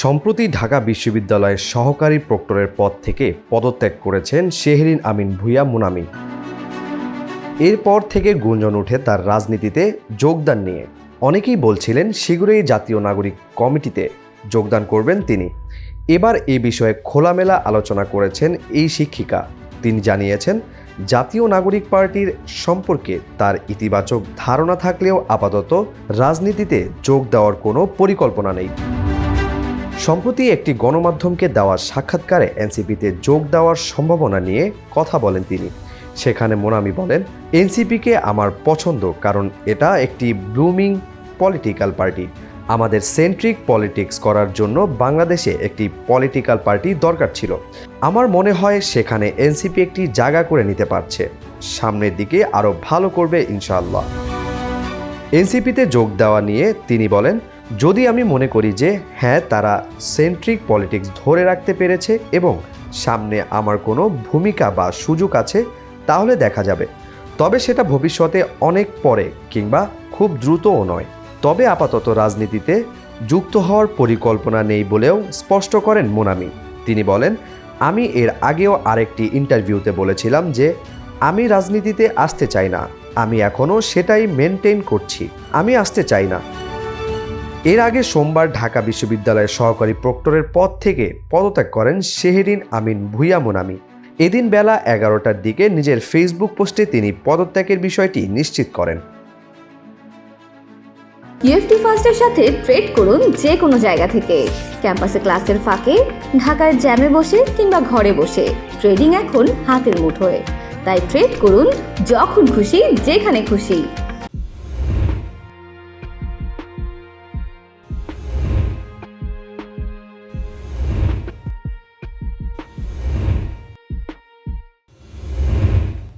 সম্প্রতি ঢাকা বিশ্ববিদ্যালয়ের সহকারী প্রক্টরের পদ থেকে পদত্যাগ করেছেন শেহরিন আমিন ভূঁইয়া মুনামি। এরপর থেকে গুঞ্জন ওঠে তার রাজনীতিতে যোগদান নিয়ে। অনেকেই বলছিলেন শীঘ্রই জাতীয় নাগরিক কমিটিতে যোগদান করবেন তিনি। এবার এ বিষয়ে খোলামেলা আলোচনা করেছেন এই শিক্ষিকা। তিনি জানিয়েছেন, জাতীয় নাগরিক পার্টির সম্পর্কে তার ইতিবাচক ধারণা থাকলেও আপাতত রাজনীতিতে যোগ দেওয়ার কোনো পরিকল্পনা নেই। সম্প্রতি একটি গণমাধ্যমকে দেওয়া সাক্ষাৎকারে এনসিপিতে যোগ দেওয়ার সম্ভাবনা নিয়ে কথা বলেন তিনি। সেখানে মুনামি বলেন, এনসিপিকে আমার পছন্দ, কারণ এটা একটি ব্লুমিং পলিটিক্যাল পার্টি। আমাদের সেন্ট্রিক পলিটিক্স করার জন্য বাংলাদেশে একটি পলিটিক্যাল পার্টি দরকার ছিল। আমার মনে হয় সেখানে এনসিপি একটি জায়গা করে নিতে পারছে। সামনের দিকে আরও ভালো করবে ইনশাআল্লাহ। এনসিপিতে যোগ দেওয়া নিয়ে তিনি বলেন, যদি আমি মনে করি যে হ্যাঁ, তারা সেন্ট্রিক পলিটিক্স ধরে রাখতে পেরেছে এবং সামনে আমার কোনো ভূমিকা বা সুযোগ আছে, তাহলে দেখা যাবে। তবে সেটা ভবিষ্যতে অনেক পরে কিংবা খুব দ্রুতও নয়। তবে আপাতত রাজনীতিতে যুক্ত হওয়ার পরিকল্পনা নেই বলেও স্পষ্ট করেন মুনামি। তিনি বলেন, আমি এর আগেও আরেকটি ইন্টারভিউতে বলেছিলাম যে আমি রাজনীতিতে আসতে চাই না। আমি এখনও সেটাই মেনটেন করছি, আমি আসতে চাই না। এর আগে সোমবার ঢাকা বিশ্ববিদ্যালয়ের সহকারী প্রক্টরের পদ থেকে পদত্যাগ করেন শেহরিন আমিন ভূঁইয়া মুনামি। এদিন বেলা 11টার দিকে নিজের ফেসবুক পোস্টে তিনি পদত্যাগের বিষয়টি নিশ্চিত করেন। ইউএফটি ফার্স্টের সাথে ট্রেড করুন যে কোনো জায়গা থেকে। ক্যাম্পাসে ক্লাসের ফাঁকে, ঢাকার জ্যামে বসে কিংবা ঘরে বসে, ট্রেডিং এখন হাতের মুঠোয়। তাই ট্রেড করুন যখন খুশি, যেখানে খুশি।